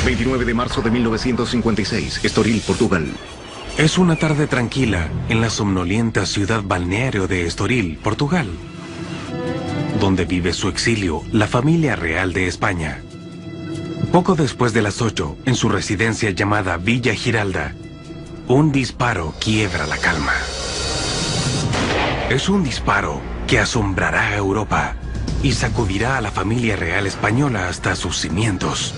29 de marzo de 1956, Estoril, Portugal. Es una tarde tranquila en la somnolienta ciudad balneario de Estoril, Portugal, donde vive su exilio la familia real de España. Poco después de las 8, en su residencia llamada Villa Giralda, un disparo quiebra la calma. Es un disparo que asombrará a Europa y sacudirá a la familia real española hasta sus cimientos.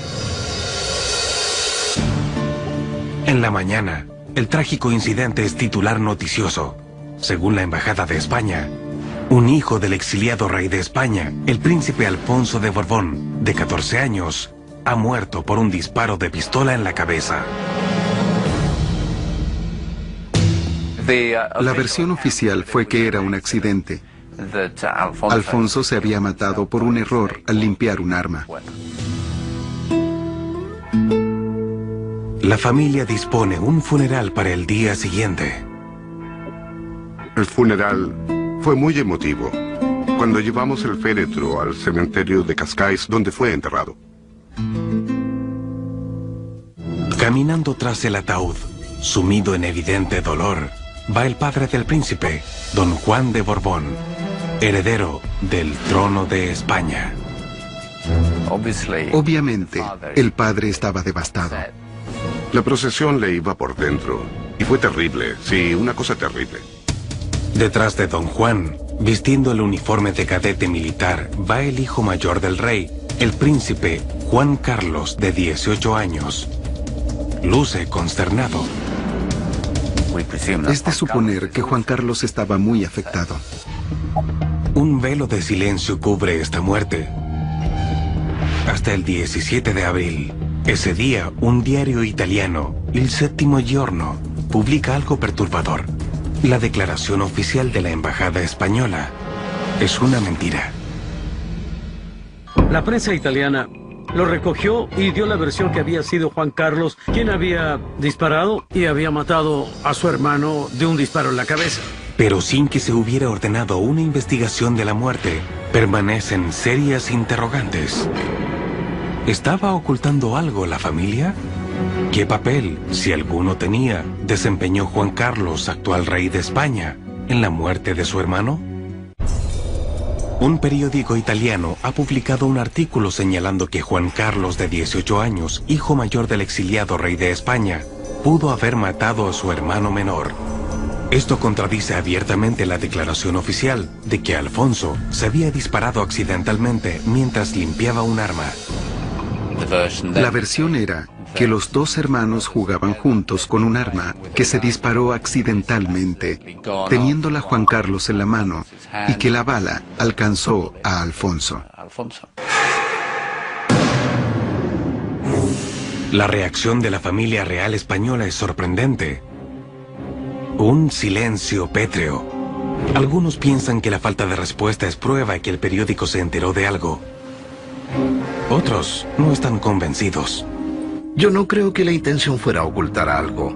En la mañana, el trágico incidente es titular noticioso. Según la Embajada de España, un hijo del exiliado rey de España, el príncipe Alfonso de Borbón, de 14 años, ha muerto por un disparo de pistola en la cabeza. La versión oficial fue que era un accidente. Alfonso se había matado por un error al limpiar un arma. La familia dispone un funeral para el día siguiente. El funeral fue muy emotivo. Cuando llevamos el féretro al cementerio de Cascais, donde fue enterrado. Caminando tras el ataúd, sumido en evidente dolor, va el padre del príncipe, don Juan de Borbón, heredero del trono de España. Obviamente, el padre estaba devastado. La procesión le iba por dentro. Y fue terrible, sí, una cosa terrible. Detrás de don Juan, vistiendo el uniforme de cadete militar, va el hijo mayor del rey, el príncipe Juan Carlos, de 18 años. Luce consternado. Es de suponer que Juan Carlos estaba muy afectado. Un velo de silencio cubre esta muerte. Hasta el 17 de abril. Ese día, un diario italiano, Il Settimo Giorno, publica algo perturbador. La declaración oficial de la Embajada Española es una mentira. La prensa italiana lo recogió y dio la versión que había sido Juan Carlos quien había disparado y había matado a su hermano de un disparo en la cabeza. Pero sin que se hubiera ordenado una investigación de la muerte, permanecen serias interrogantes. ¿Estaba ocultando algo la familia? ¿Qué papel, si alguno tenía, desempeñó Juan Carlos, actual rey de España, en la muerte de su hermano? Un periódico italiano ha publicado un artículo señalando que Juan Carlos, de 18 años, hijo mayor del exiliado rey de España, pudo haber matado a su hermano menor. Esto contradice abiertamente la declaración oficial de que Alfonso se había disparado accidentalmente mientras limpiaba un arma. La versión era que los dos hermanos jugaban juntos con un arma que se disparó accidentalmente, teniéndola Juan Carlos en la mano, y que la bala alcanzó a Alfonso. La reacción de la familia real española es sorprendente. Un silencio pétreo. Algunos piensan que la falta de respuesta es prueba de que el periódico se enteró de algo. Otros no están convencidos. Yo no creo que la intención fuera ocultar algo.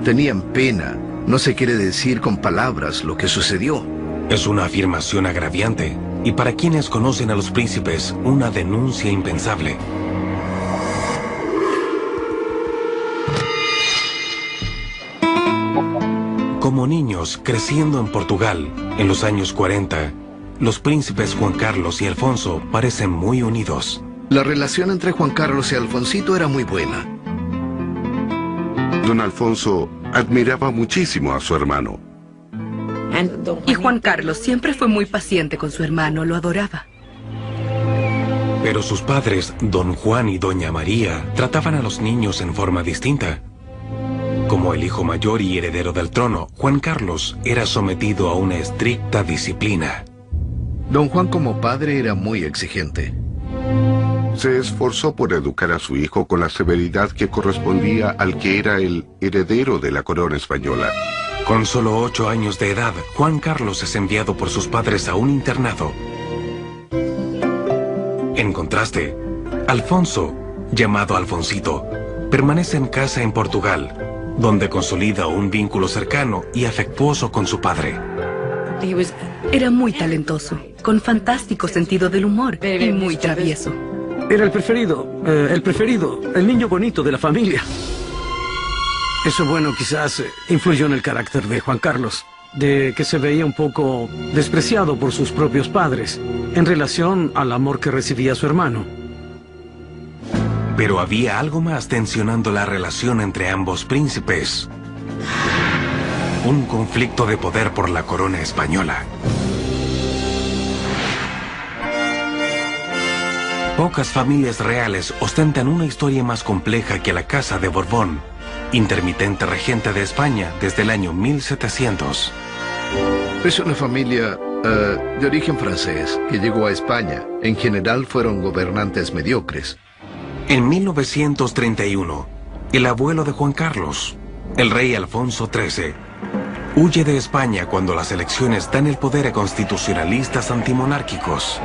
Tenían pena. No se quiere decir con palabras lo que sucedió. Es una afirmación agraviante, y para quienes conocen a los príncipes, una denuncia impensable. Como niños, creciendo en Portugal, en los años 40, los príncipes Juan Carlos y Alfonso parecen muy unidos. La relación entre Juan Carlos y Alfonsito era muy buena. Don Alfonso admiraba muchísimo a su hermano. Y Juan Carlos siempre fue muy paciente con su hermano, lo adoraba. Pero sus padres, don Juan y doña María, trataban a los niños en forma distinta. Como el hijo mayor y heredero del trono, Juan Carlos era sometido a una estricta disciplina. Don Juan como padre era muy exigente. Se esforzó por educar a su hijo con la severidad que correspondía al que era el heredero de la corona española. Con solo 8 años de edad, Juan Carlos es enviado por sus padres a un internado. En contraste, Alfonso, llamado Alfonsito, permanece en casa en Portugal, donde consolida un vínculo cercano y afectuoso con su padre. Era muy talentoso, con fantástico sentido del humor y muy travieso. Era el preferido, el niño bonito de la familia. Eso, bueno, quizás influyó en el carácter de Juan Carlos, de que se veía un poco despreciado por sus propios padres en relación al amor que recibía su hermano. Pero había algo más tensionando la relación entre ambos príncipes. Un conflicto de poder por la corona española. Pocas familias reales ostentan una historia más compleja que la Casa de Borbón, intermitente regente de España desde el año 1700. Es una familia de origen francés que llegó a España. En general fueron gobernantes mediocres. En 1931, el abuelo de Juan Carlos, el rey Alfonso XIII, huye de España cuando las elecciones dan el poder a constitucionalistas antimonárquicos.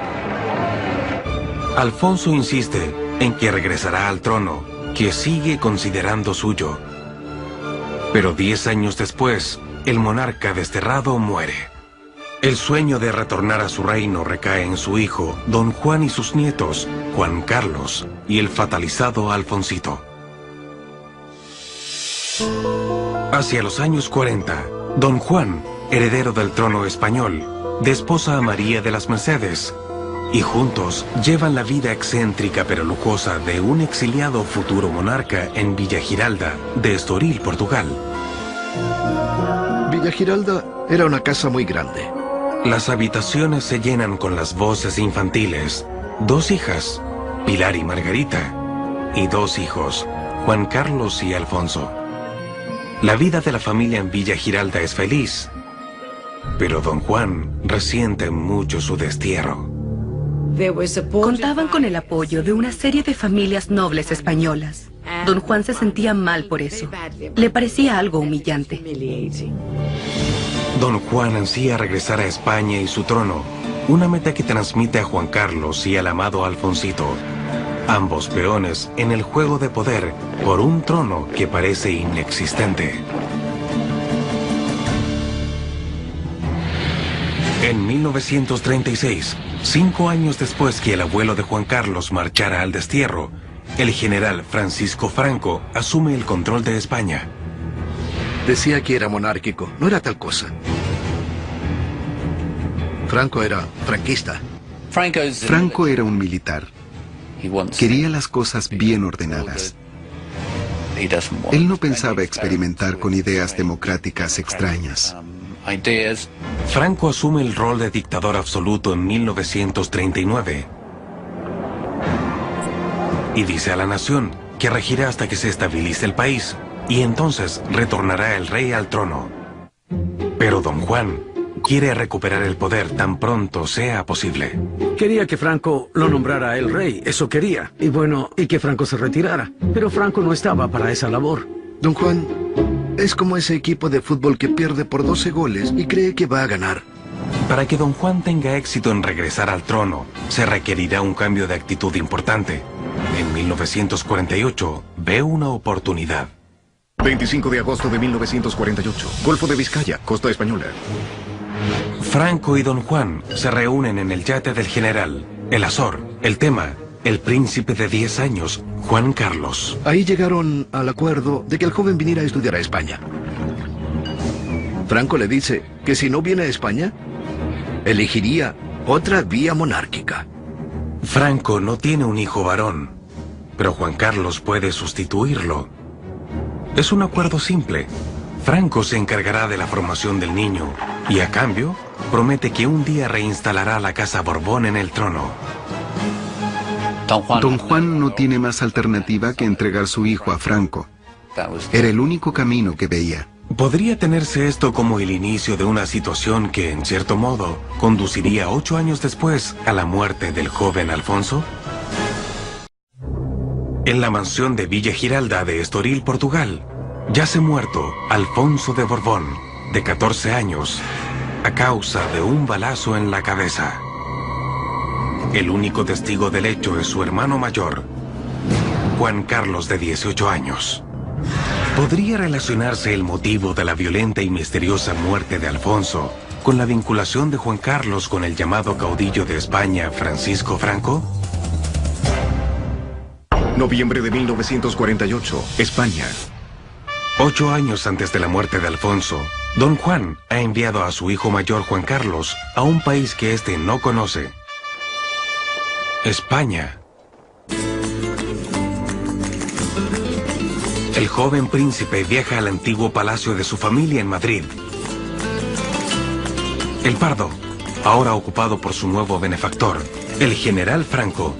Alfonso insiste en que regresará al trono, que sigue considerando suyo. Pero 10 años después, el monarca desterrado muere. El sueño de retornar a su reino recae en su hijo, Don Juan, y sus nietos, Juan Carlos y el fatalizado Alfonsito. Hacia los años 40, Don Juan, heredero del trono español, desposa a María de las Mercedes, y juntos llevan la vida excéntrica pero lujosa de un exiliado futuro monarca en Villa Giralda, de Estoril, Portugal. Villa Giralda era una casa muy grande. Las habitaciones se llenan con las voces infantiles. 2 hijas, Pilar y Margarita, y 2 hijos, Juan Carlos y Alfonso. La vida de la familia en Villa Giralda es feliz, pero Don Juan resiente mucho su destierro. Contaban con el apoyo de una serie de familias nobles españolas. Don Juan se sentía mal por eso. Le parecía algo humillante. Don Juan ansía regresar a España y su trono, una meta que transmite a Juan Carlos y al amado Alfonsito, ambos peones en el juego de poder por un trono que parece inexistente. En 1936, 5 años después que el abuelo de Juan Carlos marchara al destierro, el general Francisco Franco asume el control de España. Decía que era monárquico, no era tal cosa. Franco era franquista. Franco era un militar. Quería las cosas bien ordenadas. Él no pensaba experimentar con ideas democráticas extrañas. Franco asume el rol de dictador absoluto en 1939 y dice a la nación que regirá hasta que se estabilice el país y entonces retornará el rey al trono. Pero Don Juan quiere recuperar el poder tan pronto sea posible. Quería que Franco lo nombrara el rey, eso quería. Y bueno, y que Franco se retirara. Pero Franco no estaba para esa labor. Don Juan es como ese equipo de fútbol que pierde por 12 goles y cree que va a ganar. Para que Don Juan tenga éxito en regresar al trono, se requerirá un cambio de actitud importante. En 1948, ve una oportunidad. 25 de agosto de 1948, Golfo de Vizcaya, costa española. Franco y Don Juan se reúnen en el yate del general, el Azor. El tema, el príncipe de 10 años, Juan Carlos. Ahí llegaron al acuerdo de que el joven viniera a estudiar a España. Franco le dice que si no viene a España, elegiría otra vía monárquica. Franco no tiene un hijo varón, pero Juan Carlos puede sustituirlo. Es un acuerdo simple. Franco se encargará de la formación del niño y a cambio promete que un día reinstalará la Casa Borbón en el trono. Don Juan no tiene más alternativa que entregar su hijo a Franco. Era el único camino que veía. ¿Podría tenerse esto como el inicio de una situación que, en cierto modo, conduciría 8 años después a la muerte del joven Alfonso? En la mansión de Villa Giralda de Estoril, Portugal, yace muerto Alfonso de Borbón, de 14 años, a causa de un balazo en la cabeza. El único testigo del hecho es su hermano mayor, Juan Carlos, de 18 años. ¿Podría relacionarse el motivo de la violenta y misteriosa muerte de Alfonso con la vinculación de Juan Carlos con el llamado caudillo de España, Francisco Franco? Noviembre de 1948, España. 8 años antes de la muerte de Alfonso, Don Juan ha enviado a su hijo mayor Juan Carlos a un país que éste no conoce. España. El joven príncipe viaja al antiguo palacio de su familia en Madrid. El Pardo, ahora ocupado por su nuevo benefactor, el general Franco.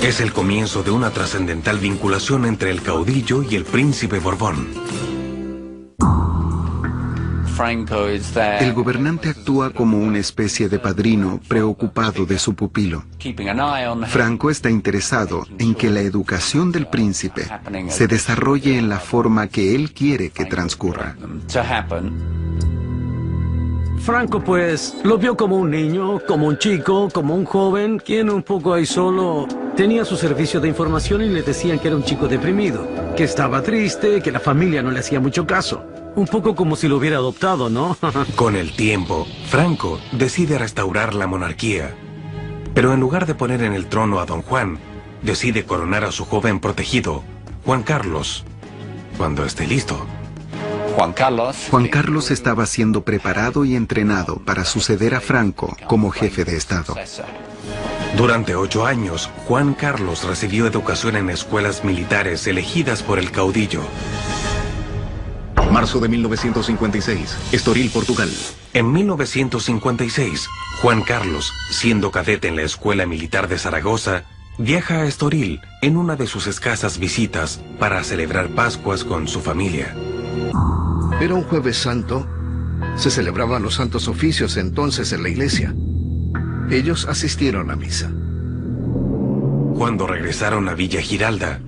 Es el comienzo de una trascendental vinculación entre el caudillo y el príncipe Borbón. El gobernante actúa como una especie de padrino preocupado de su pupilo. Franco está interesado en que la educación del príncipe se desarrolle en la forma que él quiere que transcurra. Franco, pues, lo vio como un niño, como un chico, como un joven, quien un poco ahí solo tenía su servicio de información y le decían que era un chico deprimido, que estaba triste, que la familia no le hacía mucho caso. Un poco como si lo hubiera adoptado, ¿no? Con el tiempo, Franco decide restaurar la monarquía. Pero en lugar de poner en el trono a Don Juan, decide coronar a su joven protegido, Juan Carlos, cuando esté listo. Juan Carlos estaba siendo preparado y entrenado para suceder a Franco como jefe de Estado. Durante 8 años, Juan Carlos recibió educación en escuelas militares elegidas por el caudillo. Marzo de 1956, Estoril, Portugal. En 1956, Juan Carlos, siendo cadete en la Escuela Militar de Zaragoza, viaja a Estoril en una de sus escasas visitas para celebrar Pascuas con su familia. Era un Jueves Santo. Se celebraban los santos oficios entonces en la iglesia. Ellos asistieron a misa. Cuando regresaron a Villa Giralda,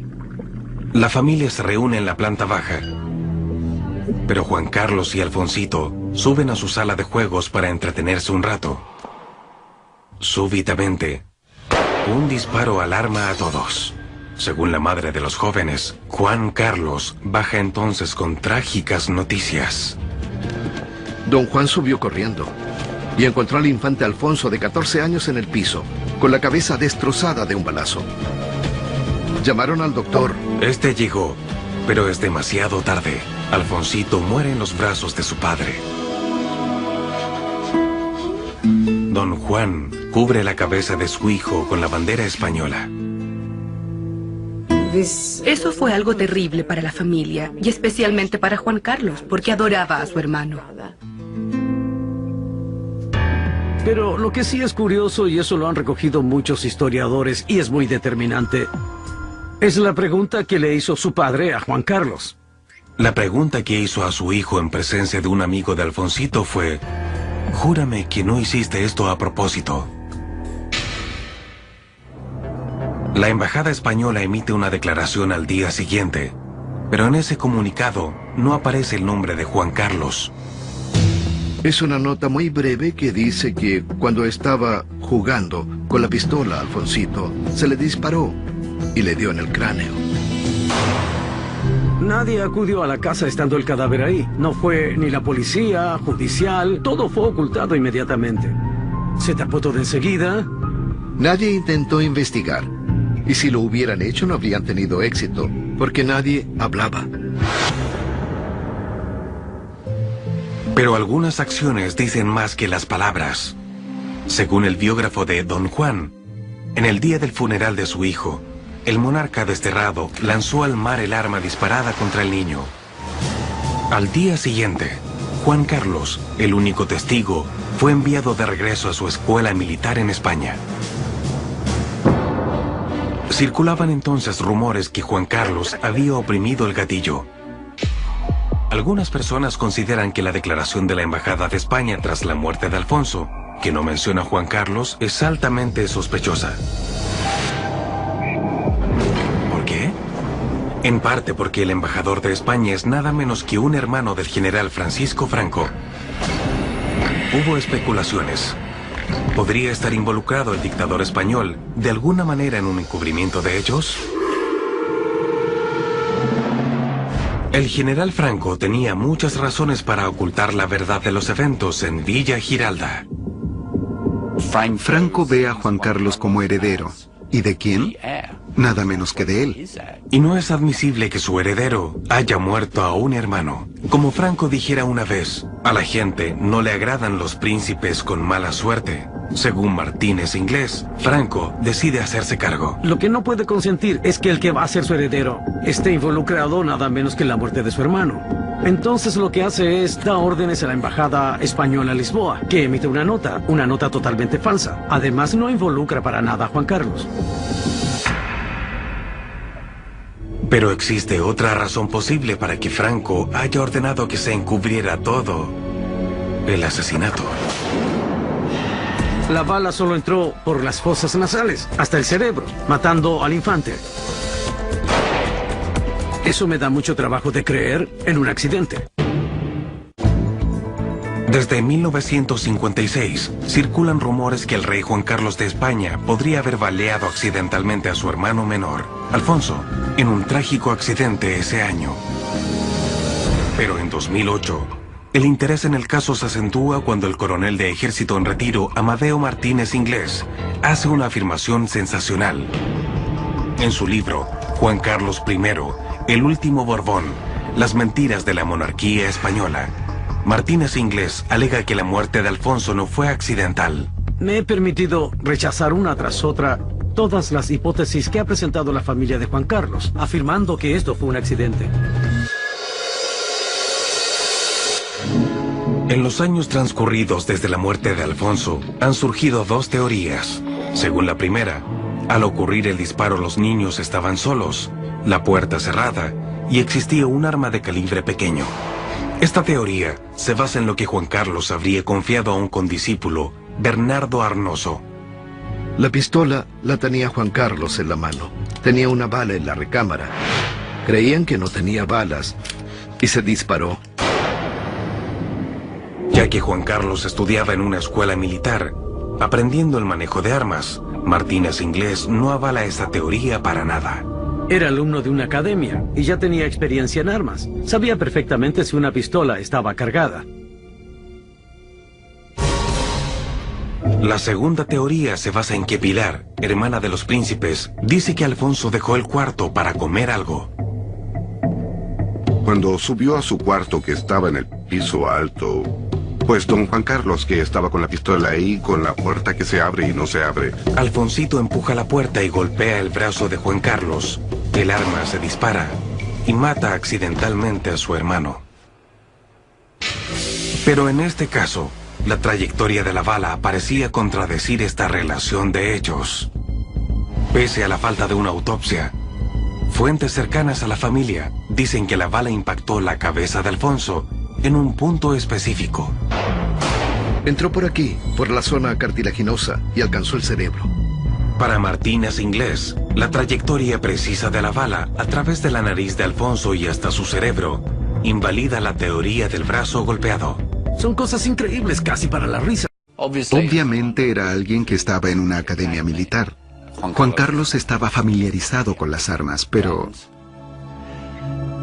la familia se reúne en la planta baja. Pero Juan Carlos y Alfonsito suben a su sala de juegos para entretenerse un rato. Súbitamente, un disparo alarma a todos. Según la madre de los jóvenes, Juan Carlos baja entonces con trágicas noticias. Don Juan subió corriendo y encontró al infante Alfonso de 14 años en el piso, con la cabeza destrozada de un balazo. Llamaron al doctor. Este llegó, pero es demasiado tarde. Alfonsito muere en los brazos de su padre. Don Juan cubre la cabeza de su hijo con la bandera española. Eso fue algo terrible para la familia, y especialmente para Juan Carlos, porque adoraba a su hermano. Pero lo que sí es curioso, y eso lo han recogido muchos historiadores, y es muy determinante, es la pregunta que le hizo su padre a Juan Carlos. La pregunta que hizo a su hijo en presencia de un amigo de Alfonsito fue: «Júrame que no hiciste esto a propósito». La embajada española emite una declaración al día siguiente, pero en ese comunicado no aparece el nombre de Juan Carlos. Es una nota muy breve que dice que cuando estaba jugando con la pistola a Alfonsito, se le disparó y le dio en el cráneo. Nadie acudió a la casa estando el cadáver ahí. No fue ni la policía, judicial, todo fue ocultado inmediatamente. Se tapó todo enseguida. Nadie intentó investigar. Y si lo hubieran hecho no habrían tenido éxito, porque nadie hablaba. Pero algunas acciones dicen más que las palabras. Según el biógrafo de Don Juan, en el día del funeral de su hijo, el monarca desterrado lanzó al mar el arma disparada contra el niño. Al día siguiente, Juan Carlos, el único testigo, fue enviado de regreso a su escuela militar en España. Circulaban entonces rumores que Juan Carlos había oprimido el gatillo. Algunas personas consideran que la declaración de la Embajada de España tras la muerte de Alfonso, que no menciona a Juan Carlos, es altamente sospechosa. ¿Por qué? En parte porque el embajador de España es nada menos que un hermano del general Francisco Franco. Hubo especulaciones. ¿Podría estar involucrado el dictador español de alguna manera en un encubrimiento de hechos? El general Franco tenía muchas razones para ocultar la verdad de los eventos en Villa Giralda. Franco ve a Juan Carlos como heredero. ¿Y de quién? nada menos que de él. Y no es admisible que su heredero haya muerto a un hermano. Como Franco dijera una vez, a la gente no le agradan los príncipes con mala suerte. Según Martínez Inglés, Franco decide hacerse cargo. Lo que no puede consentir es que el que va a ser su heredero esté involucrado nada menos que en la muerte de su hermano. Entonces lo que hace es dar órdenes a la embajada española en Lisboa, que emite una nota totalmente falsa. Además no involucra para nada a Juan Carlos. Pero existe otra razón posible para que Franco haya ordenado que se encubriera todo: el asesinato. La bala solo entró por las fosas nasales, hasta el cerebro, matando al infante. Eso me da mucho trabajo de creer en un accidente. Desde 1956, circulan rumores que el rey Juan Carlos de España podría haber baleado accidentalmente a su hermano menor, Alfonso, en un trágico accidente ese año. Pero en 2008, el interés en el caso se acentúa cuando el coronel de ejército en retiro, Amadeo Martínez Inglés, hace una afirmación sensacional. En su libro, Juan Carlos I, el último Borbón, las mentiras de la monarquía española, Martínez Inglés alega que la muerte de Alfonso no fue accidental. Me he permitido rechazar una tras otra todas las hipótesis que ha presentado la familia de Juan Carlos, afirmando que esto fue un accidente. En los años transcurridos desde la muerte de Alfonso, han surgido dos teorías. Según la primera, al ocurrir el disparo los niños estaban solos, la puerta cerrada y existía un arma de calibre pequeño. Esta teoría se basa en lo que Juan Carlos habría confiado a un condiscípulo, Bernardo Arnoso. La pistola la tenía Juan Carlos en la mano. Tenía una bala en la recámara. Creían que no tenía balas y se disparó. Ya que Juan Carlos estudiaba en una escuela militar, aprendiendo el manejo de armas, Martínez Inglés no avala esta teoría para nada. Era alumno de una academia y ya tenía experiencia en armas. Sabía perfectamente si una pistola estaba cargada. La segunda teoría se basa en que Pilar, hermana de los príncipes, dice que Alfonso dejó el cuarto para comer algo. Cuando subió a su cuarto, que estaba en el piso alto, pues don Juan Carlos, que estaba con la pistola ahí, con la puerta que se abre y no se abre. Alfonsito empuja la puerta y golpea el brazo de Juan Carlos. El arma se dispara y mata accidentalmente a su hermano. Pero en este caso, la trayectoria de la bala parecía contradecir esta relación de hechos. Pese a la falta de una autopsia, fuentes cercanas a la familia dicen que la bala impactó la cabeza de Alfonso en un punto específico. Entró por aquí, por la zona cartilaginosa, y alcanzó el cerebro. Para Martínez Inglés, la trayectoria precisa de la bala a través de la nariz de Alfonso y hasta su cerebro invalida la teoría del brazo golpeado. Son cosas increíbles, casi para la risa. Obviamente era alguien que estaba en una academia militar. Juan Carlos estaba familiarizado con las armas, pero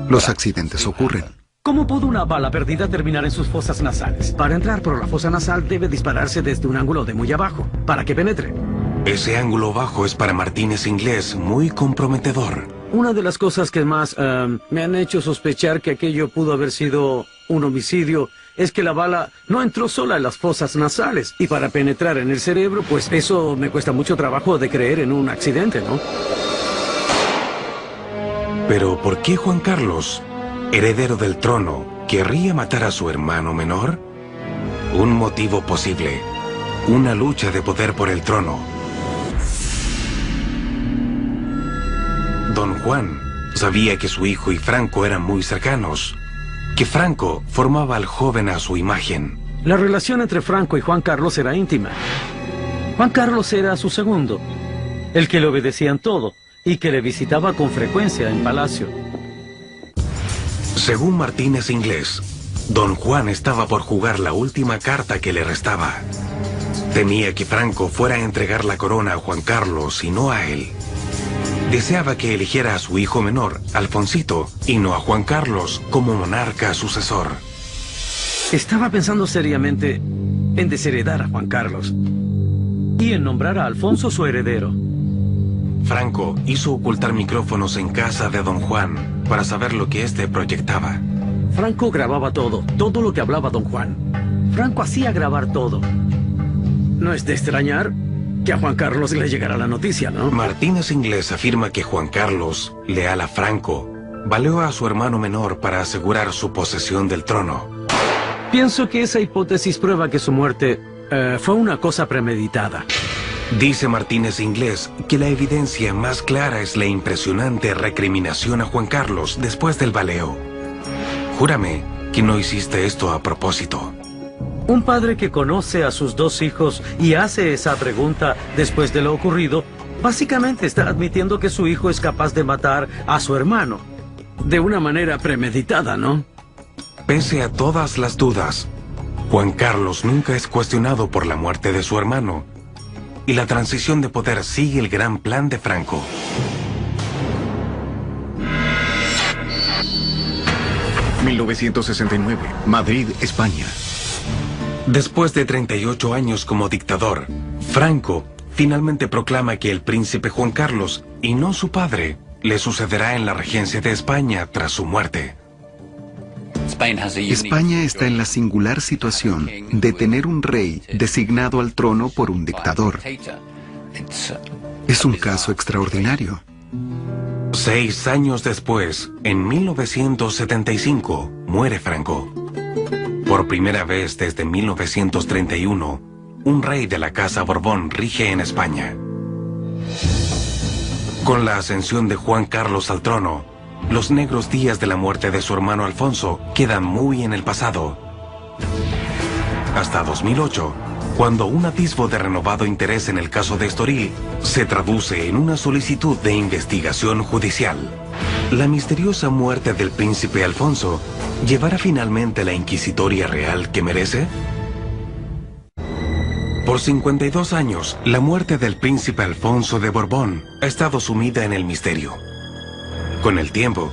los accidentes ocurren. ¿Cómo pudo una bala perdida terminar en sus fosas nasales? Para entrar por la fosa nasal debe dispararse desde un ángulo de muy abajo, para que penetre. Ese ángulo bajo es para Martínez Inglés muy comprometedor. Una de las cosas que más me han hecho sospechar que aquello pudo haber sido un homicidio es que la bala no entró sola en las fosas nasales. Y para penetrar en el cerebro, pues eso me cuesta mucho trabajo de creer en un accidente, ¿no? Pero ¿por qué Juan Carlos, heredero del trono, querría matar a su hermano menor? Un motivo posible: una lucha de poder por el trono. Don Juan sabía que su hijo y Franco eran muy cercanos, que Franco formaba al joven a su imagen. La relación entre Franco y Juan Carlos era íntima. Juan Carlos era su segundo, el que le obedecía en todo y que le visitaba con frecuencia en palacio. Según Martínez Inglés, Don Juan estaba por jugar la última carta que le restaba. Temía que Franco fuera a entregar la corona a Juan Carlos y no a él. Deseaba que eligiera a su hijo menor, Alfonsito, y no a Juan Carlos como monarca sucesor. Estaba pensando seriamente en desheredar a Juan Carlos y en nombrar a Alfonso su heredero. Franco hizo ocultar micrófonos en casa de don Juan para saber lo que éste proyectaba. Franco grababa todo lo que hablaba don Juan. Franco hacía grabar todo. No es de extrañar que a Juan Carlos le llegara la noticia, ¿no? Martínez Inglés afirma que Juan Carlos, leal a Franco, baleó a su hermano menor para asegurar su posesión del trono. Pienso que esa hipótesis prueba que su muerte fue una cosa premeditada. Dice Martínez Inglés que la evidencia más clara es la impresionante recriminación a Juan Carlos después del baleo. Júrame que no hiciste esto a propósito. Un padre que conoce a sus dos hijos y hace esa pregunta después de lo ocurrido, básicamente está admitiendo que su hijo es capaz de matar a su hermano. De una manera premeditada, ¿no? Pese a todas las dudas, Juan Carlos nunca es cuestionado por la muerte de su hermano, y la transición de poder sigue el gran plan de Franco. ...1969, Madrid, España. Después de 38 años como dictador, Franco finalmente proclama que el príncipe Juan Carlos, y no su padre, le sucederá en la regencia de España tras su muerte. España está en la singular situación de tener un rey designado al trono por un dictador. Es un caso extraordinario. 6 años después, en 1975, muere Franco. Por primera vez desde 1931, un rey de la Casa Borbón rige en España. Con la ascensión de Juan Carlos al trono, los negros días de la muerte de su hermano Alfonso quedan muy en el pasado. Hasta 2008, cuando un atisbo de renovado interés en el caso de Estoril se traduce en una solicitud de investigación judicial. ¿La misteriosa muerte del príncipe Alfonso llevará finalmente la inquisitoria real que merece? Por 52 años, la muerte del príncipe Alfonso de Borbón ha estado sumida en el misterio. Con el tiempo,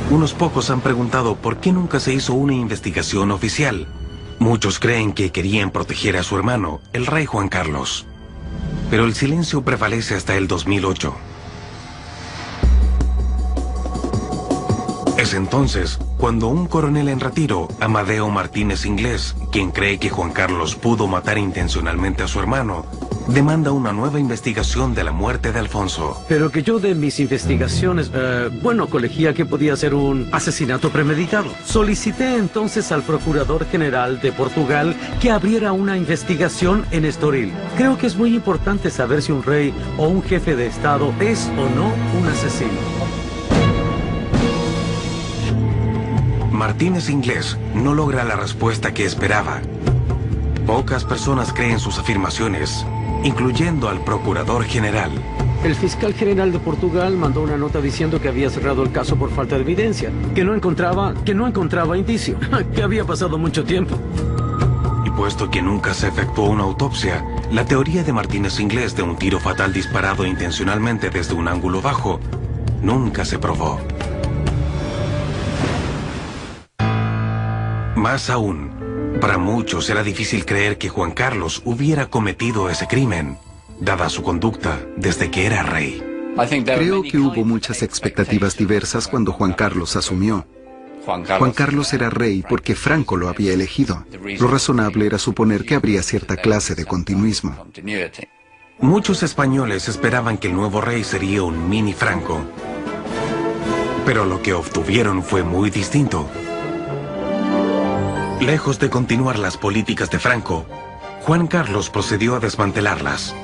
unos pocos han preguntado por qué nunca se hizo una investigación oficial. Muchos creen que querían proteger a su hermano, el rey Juan Carlos. Pero el silencio prevalece hasta el 2008. Es entonces cuando un coronel en retiro, Amadeo Martínez Inglés, quien cree que Juan Carlos pudo matar intencionalmente a su hermano, demanda una nueva investigación de la muerte de Alfonso. Pero que yo de mis investigaciones, colegía que podía ser un asesinato premeditado. Solicité entonces al Procurador General de Portugal que abriera una investigación en Estoril. Creo que es muy importante saber si un rey o un jefe de Estado es o no un asesino. Martínez Inglés no logra la respuesta que esperaba. Pocas personas creen sus afirmaciones, incluyendo al Procurador General. El fiscal general de Portugal mandó una nota diciendo que había cerrado el caso por falta de evidencia, que no encontraba indicio, que había pasado mucho tiempo. Y puesto que nunca se efectuó una autopsia, la teoría de Martínez Inglés de un tiro fatal disparado intencionalmente desde un ángulo bajo nunca se probó. Más aún, para muchos era difícil creer que Juan Carlos hubiera cometido ese crimen, dada su conducta desde que era rey. Creo que hubo muchas expectativas diversas cuando Juan Carlos asumió. Juan Carlos era rey porque Franco lo había elegido. Lo razonable era suponer que habría cierta clase de continuismo. Muchos españoles esperaban que el nuevo rey sería un mini Franco. Pero lo que obtuvieron fue muy distinto. Lejos de continuar las políticas de Franco, Juan Carlos procedió a desmantelarlas.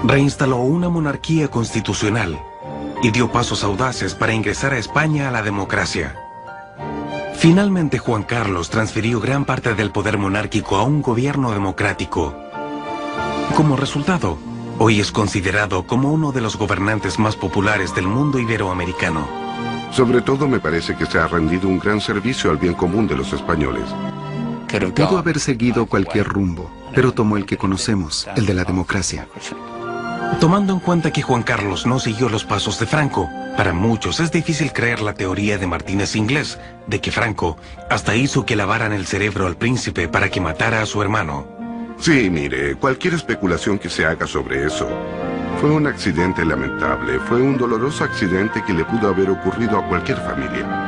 Reinstaló una monarquía constitucional y dio pasos audaces para ingresar a España a la democracia. Finalmente, Juan Carlos transfirió gran parte del poder monárquico a un gobierno democrático. Como resultado, hoy es considerado como uno de los gobernantes más populares del mundo iberoamericano. Sobre todo me parece que se ha rendido un gran servicio al bien común de los españoles. Pudo haber seguido cualquier rumbo, pero tomó el que conocemos, el de la democracia. Tomando en cuenta que Juan Carlos no siguió los pasos de Franco, para muchos es difícil creer la teoría de Martínez Inglés de que Franco hasta hizo que lavaran el cerebro al príncipe para que matara a su hermano. Sí, mire, cualquier especulación que se haga sobre eso Fue un accidente lamentable, fue un doloroso accidente que le pudo haber ocurrido a cualquier familia.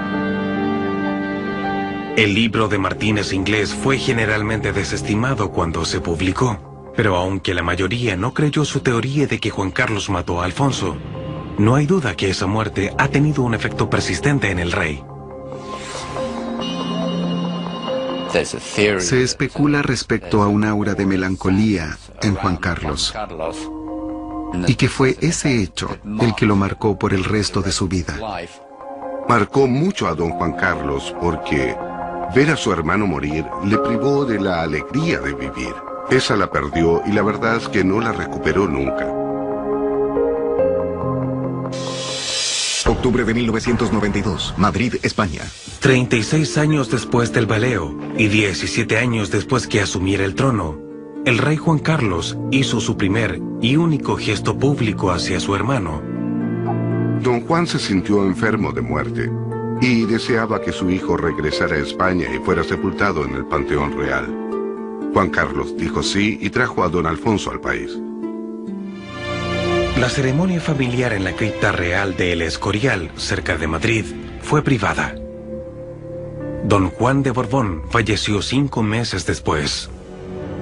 El libro de Martínez inglés fue generalmente desestimado cuando se publicó, pero aunque la mayoría no creyó su teoría de que Juan Carlos mató a Alfonso, no hay duda que esa muerte ha tenido un efecto persistente en el rey. Se especula respecto a un aura de melancolía en Juan Carlos, y que fue ese hecho el que lo marcó por el resto de su vida. Marcó mucho a don Juan Carlos porque ver a su hermano morir le privó de la alegría de vivir. Esa la perdió y la verdad es que no la recuperó nunca. Octubre de 1992, Madrid, España. 36 años después del baleo y 17 años después que asumiera el trono, el rey Juan Carlos hizo su primer y único gesto público hacia su hermano. Don Juan se sintió enfermo de muerte y deseaba que su hijo regresara a España y fuera sepultado en el Panteón Real. Juan Carlos dijo sí y trajo a don Alfonso al país. La ceremonia familiar en la cripta real de El Escorial, cerca de Madrid, fue privada. Don Juan de Borbón falleció 5 meses después.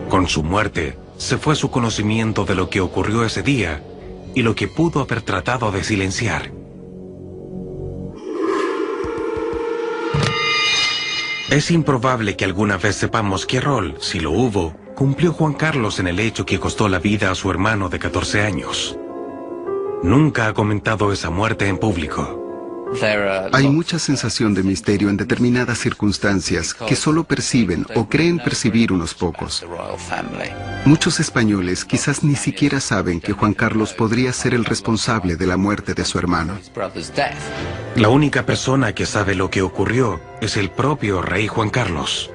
Con su muerte, se fue su conocimiento de lo que ocurrió ese día y lo que pudo haber tratado de silenciar. Es improbable que alguna vez sepamos qué rol, si lo hubo, cumplió Juan Carlos en el hecho que costó la vida a su hermano de 14 años. Nunca ha comentado esa muerte en público. Hay mucha sensación de misterio en determinadas circunstancias que solo perciben o creen percibir unos pocos. Muchos españoles quizás ni siquiera saben que Juan Carlos podría ser el responsable de la muerte de su hermano. La única persona que sabe lo que ocurrió es el propio rey Juan Carlos.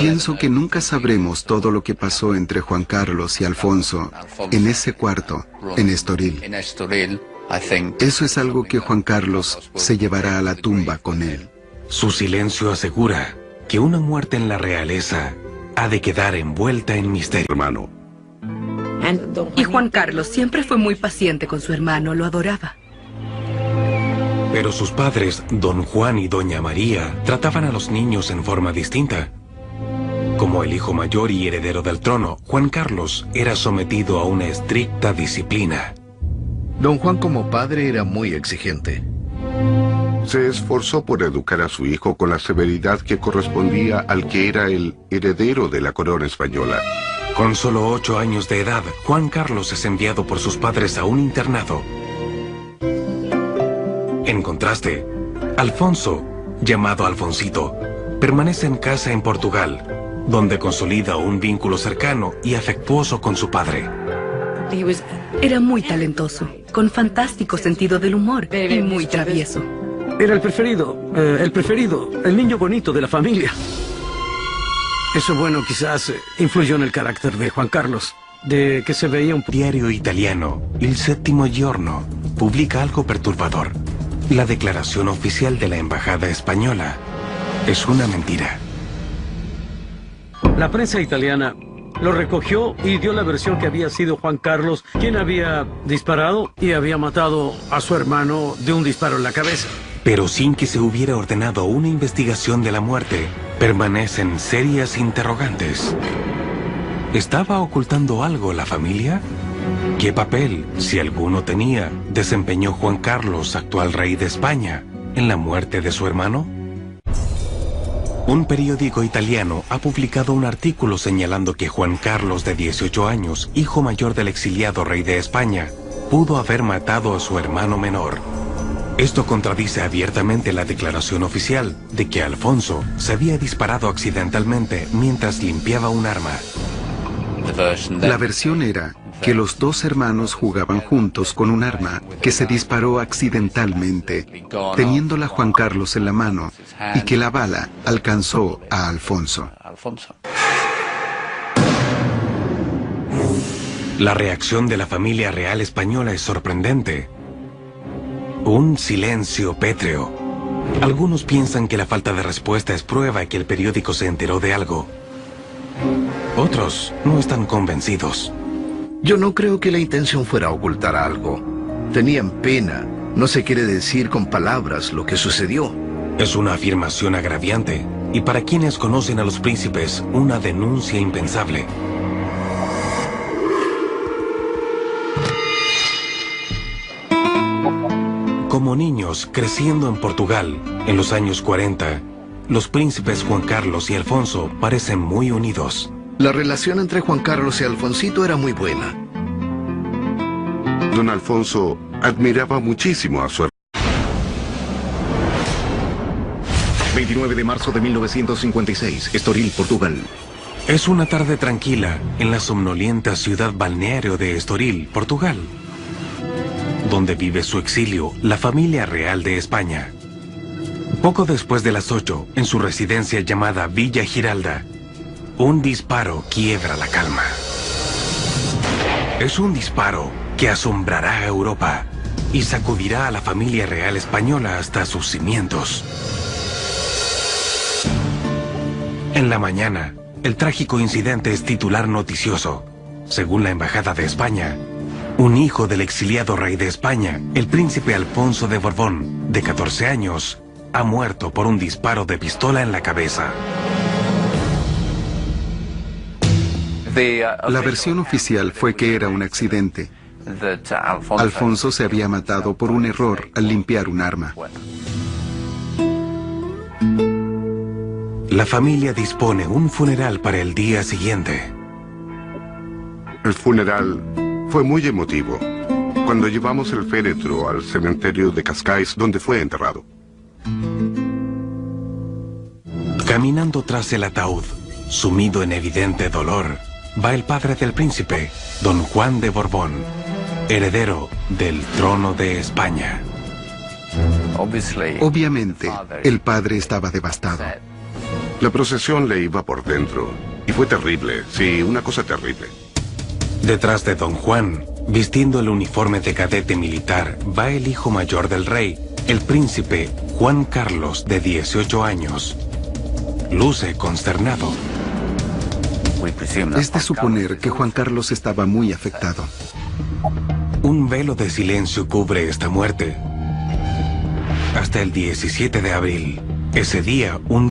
Pienso que nunca sabremos todo lo que pasó entre Juan Carlos y Alfonso en ese cuarto, en Estoril. Eso es algo que Juan Carlos se llevará a la tumba con él. Su silencio asegura que una muerte en la realeza ha de quedar envuelta en misterio. Hermano. Y Juan Carlos siempre fue muy paciente con su hermano, lo adoraba. Pero sus padres, don Juan y doña María, trataban a los niños en forma distinta. Como el hijo mayor y heredero del trono, Juan Carlos era sometido a una estricta disciplina. Don Juan como padre era muy exigente. Se esforzó por educar a su hijo con la severidad que correspondía al que era el heredero de la corona española. Con solo 8 años de edad, Juan Carlos es enviado por sus padres a un internado. En contraste, Alfonso, llamado Alfonsito, permanece en casa en Portugal, donde consolida un vínculo cercano y afectuoso con su padre. Era muy talentoso, con fantástico sentido del humor y muy travieso. Era el preferido, el niño bonito de la familia. Eso, bueno, quizás influyó en el carácter de Juan Carlos, de que se veía un diario italiano, Il Settimo Giorno, publica algo perturbador. La declaración oficial de la embajada española es una mentira. La prensa italiana lo recogió y dio la versión que había sido Juan Carlos quien había disparado y había matado a su hermano de un disparo en la cabeza. Pero sin que se hubiera ordenado una investigación de la muerte, permanecen serias interrogantes. ¿Estaba ocultando algo la familia? ¿Qué papel, si alguno tenía, desempeñó Juan Carlos, actual rey de España, en la muerte de su hermano? Un periódico italiano ha publicado un artículo señalando que Juan Carlos, de 18 años, hijo mayor del exiliado rey de España, pudo haber matado a su hermano menor. Esto contradice abiertamente la declaración oficial de que Alfonso se había disparado accidentalmente mientras limpiaba un arma. La versión era que los 2 hermanos jugaban juntos con un arma que se disparó accidentalmente, teniéndola Juan Carlos en la mano, y que la bala alcanzó a Alfonso. La reacción de la familia real española es sorprendente. Un silencio pétreo. Algunos piensan que la falta de respuesta es prueba de que el periódico se enteró de algo. Otros no están convencidos. Yo no creo que la intención fuera ocultar algo. Tenían pena. No se quiere decir con palabras lo que sucedió. Es una afirmación agraviante y para quienes conocen a los príncipes, una denuncia impensable. Como niños creciendo en Portugal en los años 40, los príncipes Juan Carlos y Alfonso parecen muy unidos. La relación entre Juan Carlos y Alfonsito era muy buena. Don Alfonso admiraba muchísimo a su hermano. 29 de marzo de 1956, Estoril, Portugal. Es una tarde tranquila en la somnolienta ciudad balneario de Estoril, Portugal, donde vive su exilio la familia real de España. Poco después de las 8, en su residencia llamada Villa Giralda, un disparo quiebra la calma. Es un disparo que asombrará a Europa y sacudirá a la familia real española hasta sus cimientos. En la mañana, el trágico incidente es titular noticioso. Según la Embajada de España, un hijo del exiliado rey de España, el príncipe Alfonso de Borbón, de 14 años, ha muerto por un disparo de pistola en la cabeza. La versión oficial fue que era un accidente. Alfonso se había matado por un error al limpiar un arma. La familia dispone un funeral para el día siguiente. El funeral fue muy emotivo. Cuando llevamos el féretro al cementerio de Cascais, donde fue enterrado. Caminando tras el ataúd, sumido en evidente dolor, va el padre del príncipe, don Juan de Borbón, heredero del trono de España. Obviamente, el padre estaba devastado. La procesión le iba por dentro. Y fue terrible, sí, una cosa terrible. Detrás de don Juan, vistiendo el uniforme de cadete militar, va el hijo mayor del rey, el príncipe Juan Carlos, de 18 años. Luce consternado. Es de suponer que Juan Carlos estaba muy afectado. Un velo de silencio cubre esta muerte. Hasta el 17 de abril. Ese día, un